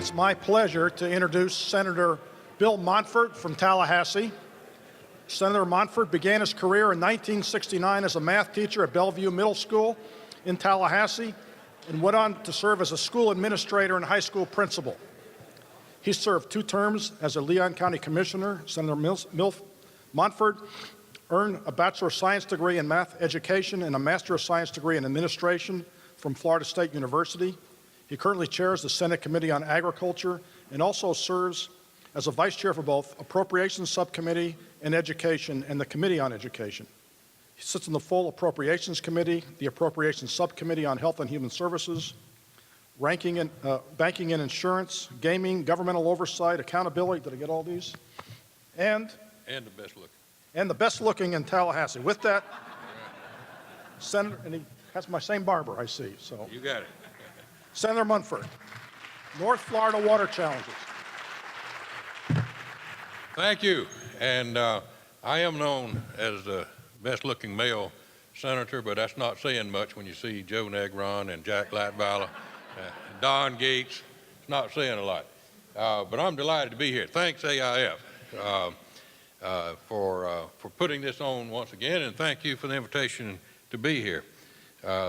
It's my pleasure to introduce Senator Bill Montford from Tallahassee. Senator Montford began his career in 1969 as a math teacher at Bellevue Middle School in Tallahassee and went on to serve as a school administrator and high school principal. He served 2 terms as a Leon County Commissioner. Senator Montford earned a Bachelor of Science degree in math education and a Master of Science degree in administration from Florida State University. He currently chairs the Senate Committee on Agriculture and also serves as a vice chair for both Appropriations Subcommittee and Education and the Committee on Education. He sits in the full Appropriations Committee, the Appropriations Subcommittee on Health and Human Services, banking and insurance, gaming, governmental oversight, accountability. Did I get all these? And the best looking. And the best looking in Tallahassee. With that, Senator, and he has my same barber, I see. So You got it. Senator Montford, North Florida water challenges. Thank you. And I am known as the best looking male senator, but that's not saying much when you see Joe Negron and Jack Lightvalor, Don Gates. It's not saying a lot. But I'm delighted to be here. Thanks, AIF, for putting this on once again, and thank you for the invitation to be here.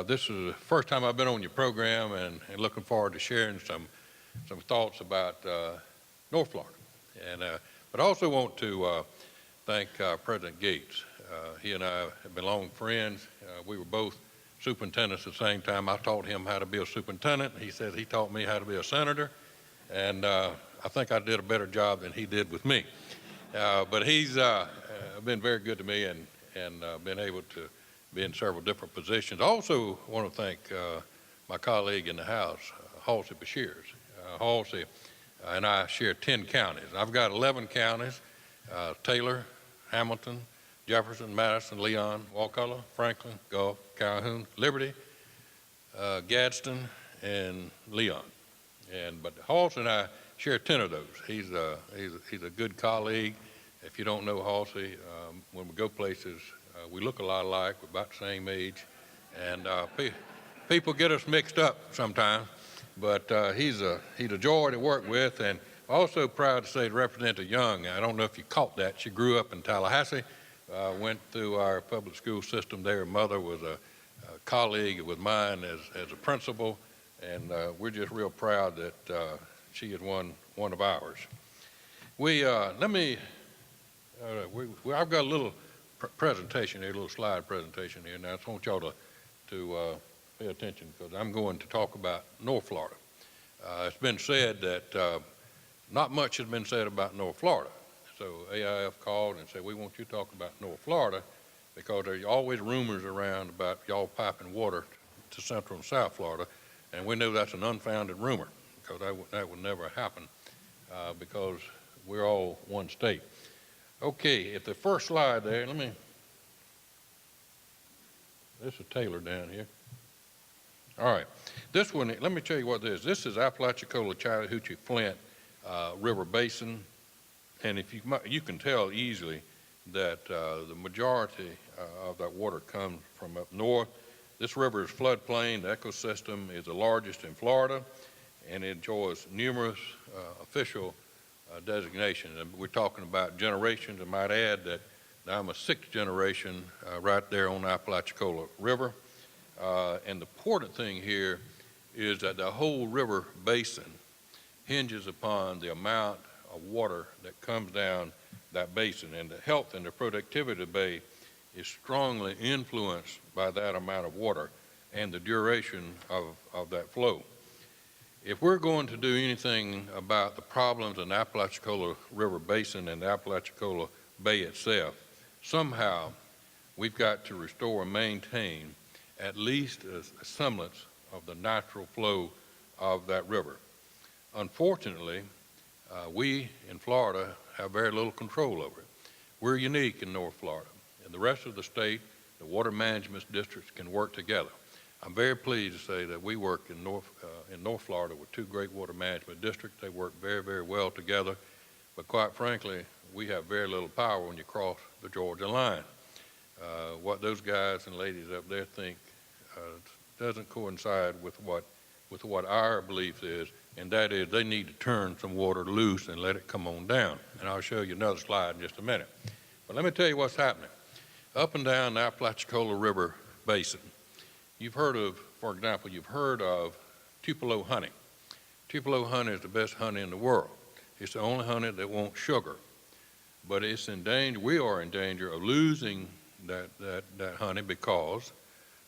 This is the first time I've been on your program, and looking forward to sharing some thoughts about North Florida. And but I also want to thank President Gates. He and I have been long friends. We were both superintendents at the same time. I taught him how to be a superintendent. He said he taught me how to be a senator, and I think I did a better job than he did with me. But he's been very good to me and been able to be in several different positions. I also want to thank my colleague in the House, Halsey Beshears. Halsey and I share 10 counties. I've got 11 counties: Taylor, Hamilton, Jefferson, Madison, Leon, Wakulla, Franklin, Gulf, Calhoun, Liberty, Gadsden, and Leon. But Halsey and I share 10 of those. He's a good colleague. If you don't know Halsey, when we go places, we look a lot alike. We're about the same age, and people get us mixed up sometimes. But he's a joy to work with, and also proud to say to Representative Young. I don't know if you caught that. She grew up in Tallahassee, went through our public school system there. Her mother was a colleague with mine as a principal, and we're just real proud that she is one of ours. I've got a little presentation here, a little slide presentation here. Now I just want y'all to pay attention, because I'm going to talk about North Florida. It's been said that not much has been said about North Florida. So AIF called and said, we want you to talk about North Florida, because there's always rumors around about y'all piping water to Central and South Florida, and we know that's an unfounded rumor, because that would never happen, because we're all one state. Okay, at the first slide there, this is Taylor down here. All right, this one, let me tell you what this is. This is Apalachicola, Chattahoochee, Flint River Basin, and if you can tell easily that the majority of that water comes from up north. This river is floodplain. The ecosystem is the largest in Florida, and it enjoys numerous official designations. And we're talking about generations. I might add that I'm a 6th generation right there on the Apalachicola River. And the important thing here is that the whole river basin hinges upon the amount of water that comes down that basin, and the health and the productivity of the bay is strongly influenced by that amount of water and the duration of that flow. If we're going to do anything about the problems in the Apalachicola River Basin and the Apalachicola Bay itself, somehow we've got to restore and maintain at least a semblance of the natural flow of that river. Unfortunately, we in Florida have very little control over it. We're unique in North Florida. In the rest of the state, the water management districts can work together. I'm very pleased to say that we work in North Florida with 2 great water management districts. They work very, very well together. But quite frankly, we have very little power when you cross the Georgia line. What those guys and ladies up there think doesn't coincide with what with what our belief is, and that is they need to turn some water loose and let it come on down. And I'll show you another slide in just a minute. But let me tell you what's happening. Up and down the Apalachicola River Basin, you've heard of, for example, you've heard of Tupelo honey. Tupelo honey is the best honey in the world. It's the only honey that won't sugar. But it's in danger, we are in danger of losing that honey because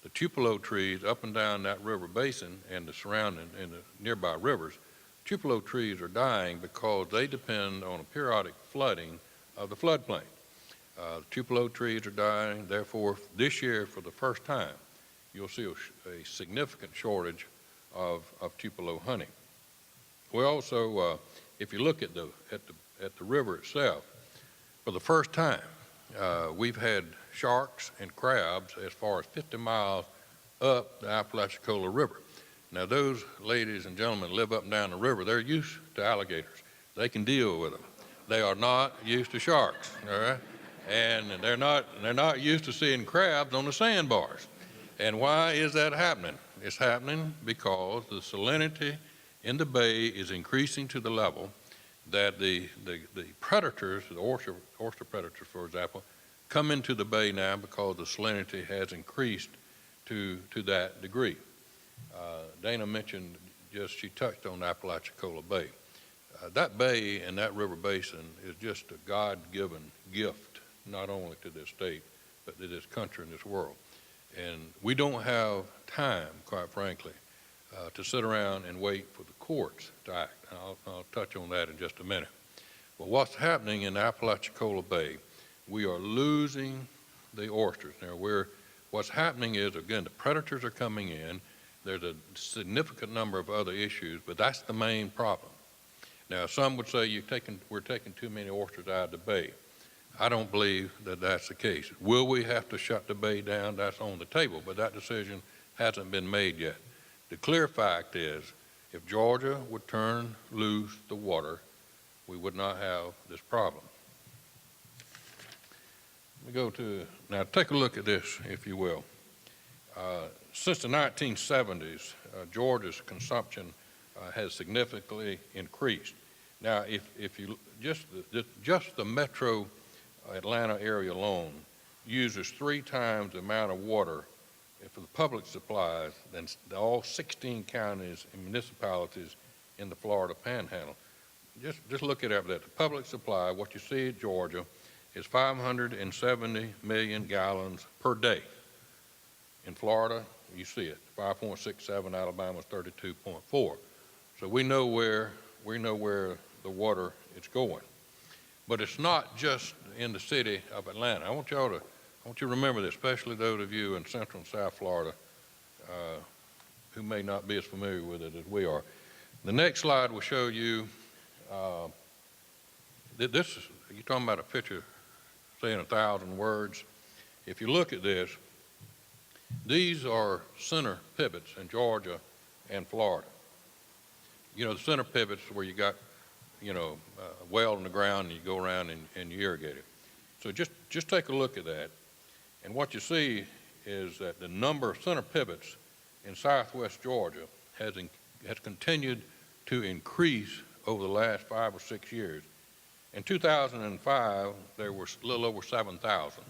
the Tupelo trees up and down that river basin and the surrounding and the nearby rivers, Tupelo trees are dying because they depend on a periodic flooding of the floodplain. Tupelo trees are dying, therefore this year for the first time you'll see a significant shortage of Tupelo honey. We also, if you look at the river itself, for the first time, we've had sharks and crabs as far as 50 miles up the Apalachicola River. Now, those ladies and gentlemen live up and down the river. They're used to alligators. They can deal with them. They are not used to sharks, all right? And they're not used to seeing crabs on the sandbars. And why is that happening? It's happening because the salinity in the bay is increasing to the level that the predators, the oyster predators, for example, come into the bay now because the salinity has increased to that degree. Dana mentioned, she touched on Apalachicola Bay. That bay and that river basin is just a God-given gift, not only to this state, but to this country and this world. And we don't have time, quite frankly, to sit around and wait for the courts to act. I'll touch on that in just a minute. But what's happening in Apalachicola Bay, we are losing the oysters. Now, what's happening is, again, the predators are coming in. There's a significant number of other issues, but that's the main problem. Now, some would say we're taking too many oysters out of the bay. I don't believe that that's the case. Will we have to shut the bay down? That's on the table, but that decision hasn't been made yet. The clear fact is, if Georgia would turn loose the water, we would not have this problem. Now take a look at this, if you will. Since the 1970s, Georgia's consumption has significantly increased. Now, if you just the metro Atlanta area alone uses 3 times the amount of water for the public supplies than all 16 counties and municipalities in the Florida Panhandle. Just look at that. The public supply, what you see at Georgia, is 570 million gallons per day. In Florida, you see it, 5.67. Alabama's 32.4. So we know where the water is going. But it's not just in the city of Atlanta. I want you to remember this, especially those of you in Central and South Florida who may not be as familiar with it as we are. The next slide will show you, you're talking about a picture saying 1,000 words. If you look at this, these are center pivots in Georgia and Florida. You know, the center pivots where you got, a well in the ground and you go around and you irrigate it. So just take a look at that. And what you see is that the number of center pivots in southwest Georgia has continued to increase over the last 5 or 6 years. In 2005, there were a little over 7,000.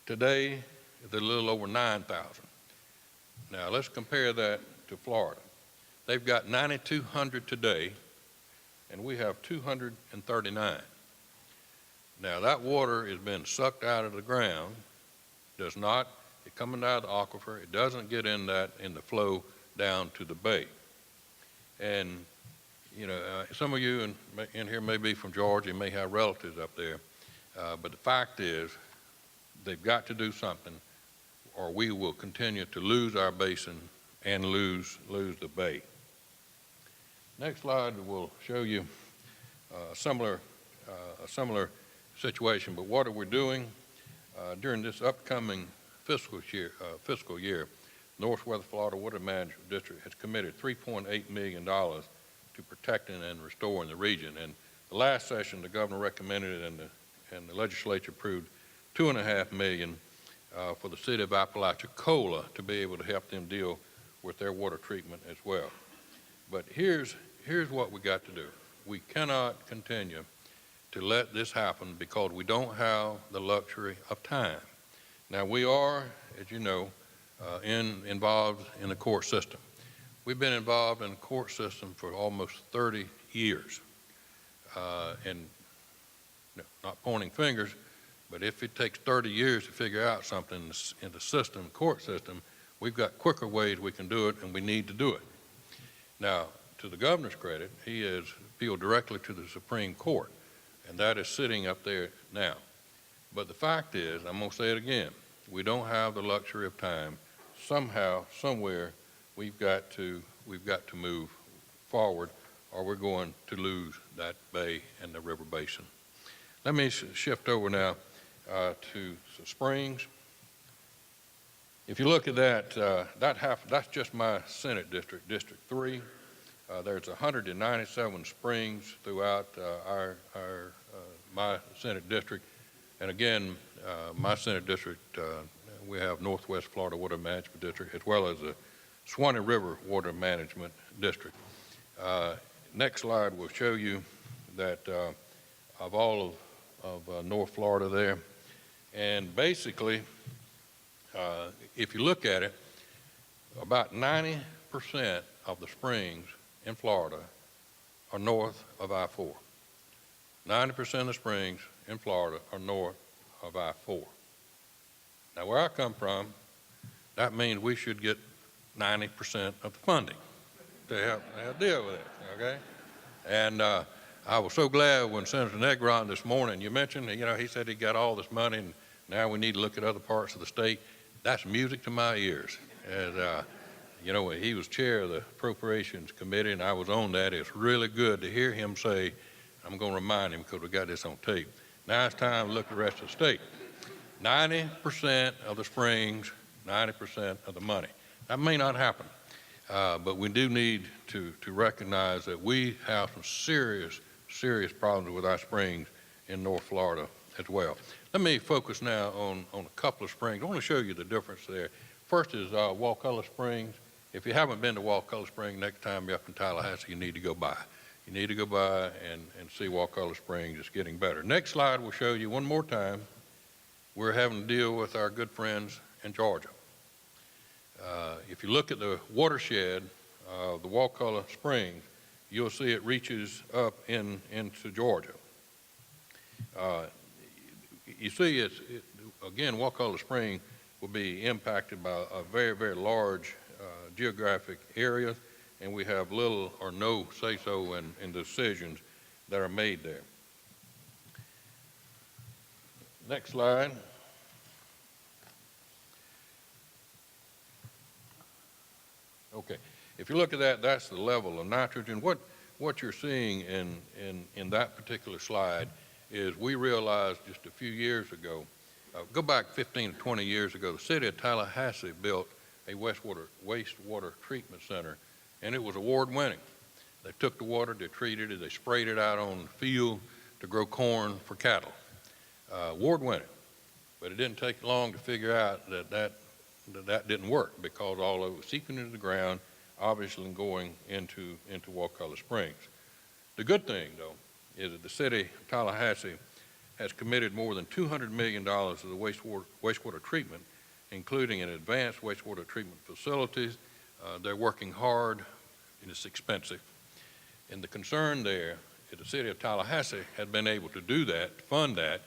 Today, they're a little over 9,000. Now, let's compare that to Florida. They've got 9,200 today, and we have 239. Now, that water has been sucked out of the ground. It's coming out of the aquifer. It doesn't get in the flow down to the bay. And, some of you in here may be from Georgia, may have relatives up there, but the fact is they've got to do something or we will continue to lose our basin and lose the bay. Next slide will show you a similar situation, but what are we doing during this upcoming fiscal year? Northwest Florida Water Management District has committed $3.8 million to protecting and restoring the region. And the last session, the governor recommended it and the legislature approved $2.5 million for the city of Apalachicola to be able to help them deal with their water treatment as well. But here's what we got to do. We cannot continue to let this happen because we don't have the luxury of time. Now, we are, as you know, involved in the court system. We've been involved in the court system for almost 30 years. And not pointing fingers, but if it takes 30 years to figure out something in the system, court system, we've got quicker ways we can do it, and we need to do it. Now, to the governor's credit, he has appealed directly to the Supreme Court, and that is sitting up there now. But the fact is, I'm going to say it again, we don't have the luxury of time. Somehow, somewhere, we've got to move forward, or we're going to lose that bay and the river basin. Let me shift over now to the springs. If you look at that, that's just my Senate district, District 3. There's 197 springs throughout my Senate district. And again, my Senate district, we have Northwest Florida Water Management District, as well as the Swanee River Water Management District. Next slide will show you that of all of North Florida there. And basically, if you look at it, about 90% of the springs in Florida are north of I-4. 90% of the springs in Florida are north of I-4. Now, where I come from, that means we should get 90% of the funding to help deal with it, okay? And I was so glad when Senator Negron this morning, you mentioned, he said he got all this money and now we need to look at other parts of the state. That's music to my ears. And, he was chair of the Appropriations Committee and I was on that. It's really good to hear him say, I'm going to remind him because we got this on tape. Now it's time to look at the rest of the state. 90% of the springs, 90% of the money. That may not happen, but we do need to recognize that we have some serious problems with our springs in North Florida as well. Let me focus now on a couple of springs. I want to show you the difference there. First is Wakulla Springs. If you haven't been to Wakulla Springs, next time you're up in Tallahassee, you need to go by. You need to go by and see Wakulla Springs. It's getting better. Next slide will show you one more time. We're having to deal with our good friends in Georgia. If you look at the watershed of the Wakulla Springs, you'll see it reaches up into Georgia. You see, again, Wakulla Springs will be impacted by a very, very large geographic area, and we have little or no say-so in decisions that are made there. Next slide. Okay, if you look at that, that's the level of nitrogen. What you're seeing in that particular slide is we realized just a few years ago, go back 15 to 20 years ago, the city of Tallahassee built a wastewater treatment center, and it was award-winning. They took the water, they treated it, they sprayed it out on the field to grow corn for cattle. Award-winning. But it didn't take long to figure out that didn't work because all of it was seeping into the ground, obviously going into Wakulla Springs. The good thing, though, is that the city of Tallahassee has committed more than $200 million to the wastewater treatment, including in advanced wastewater treatment facilities. They're working hard, and it's expensive. And the concern there is the city of Tallahassee has been able to do that, to fund that,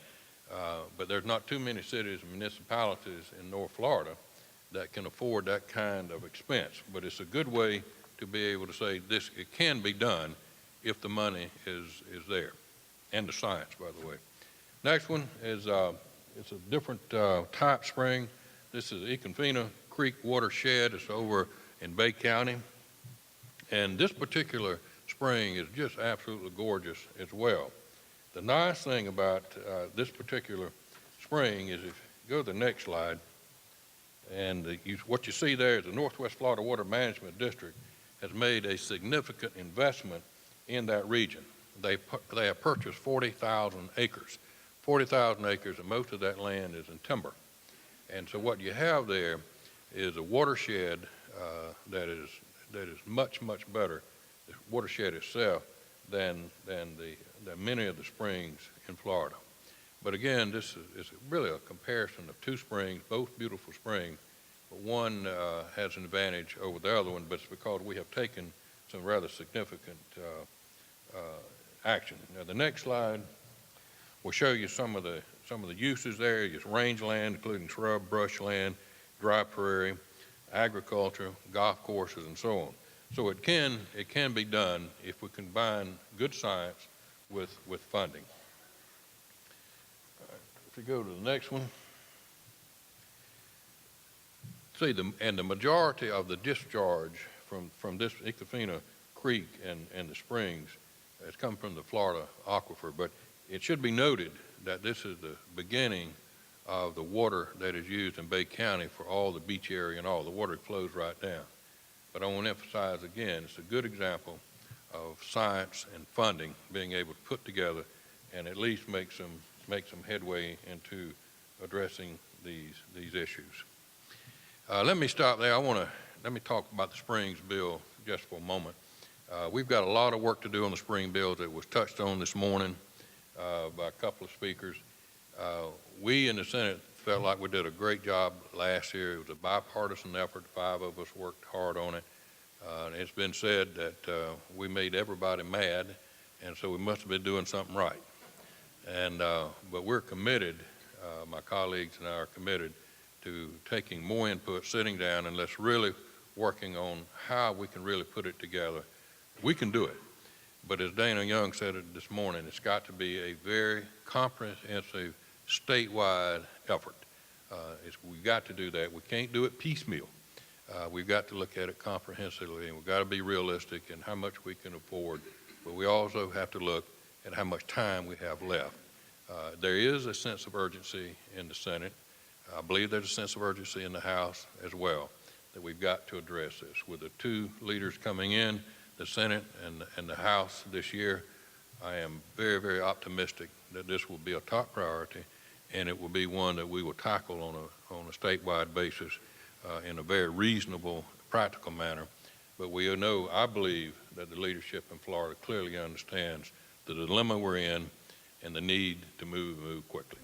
but there's not too many cities and municipalities in North Florida that can afford that kind of expense. But it's a good way to be able to say this, it can be done if the money is there, and the science, by the way. Next one is it's a different type spring. This is Econfina Creek watershed. It's over in Bay County. And this particular spring is just absolutely gorgeous as well. The nice thing about this particular spring is if you go to the next slide, and what you see there is the Northwest Florida Water Management District has made a significant investment in that region. They have purchased 40,000 acres. 40,000 acres, and most of that land is in timber. And so what you have there is a watershed that is much, much better, the watershed itself, than many of the springs in Florida. But again, this is really a comparison of two springs, both beautiful springs, but one has an advantage over the other one, but it's because we have taken some rather significant action. Now, the next slide will show you some of the uses there. It's rangeland, including shrub, brushland, dry prairie, agriculture, golf courses, and so on. So it can be done if we combine good science with funding. If you go to the next one, see the majority of the discharge from this Icofina Creek and the springs has come from the Florida aquifer, but it should be noted that this is the beginning of the water that is used in Bay County for all the beach area and all. The water flows right down. But I want to emphasize again, it's a good example of science and funding being able to put together and at least make some headway into addressing these issues. Let me stop there. Let me talk about the Springs bill just for a moment. We've got a lot of work to do on the spring bill that was touched on this morning by a couple of speakers. We in the Senate felt like we did a great job last year. It was a bipartisan effort. 5 of us worked hard on it. And it's been said that we made everybody mad, and so we must have been doing something right. But we're committed, my colleagues and I are committed to taking more input, sitting down, and let's really working on how we can really put it together. We can do it. But as Dana Young said it this morning, it's got to be a very comprehensive statewide effort. We've got to do that. We can't do it piecemeal. We've got to look at it comprehensively, and we've got to be realistic in how much we can afford, but we also have to look at how much time we have left. There is a sense of urgency in the Senate. I believe there's a sense of urgency in the House as well, that we've got to address this. With the 2 leaders coming in, the Senate and the House this year, I am very, very optimistic that this will be a top priority, and it will be one that we will tackle on a statewide basis in a very reasonable, practical manner. But we know, I believe, that the leadership in Florida clearly understands the dilemma we're in and the need to move quickly.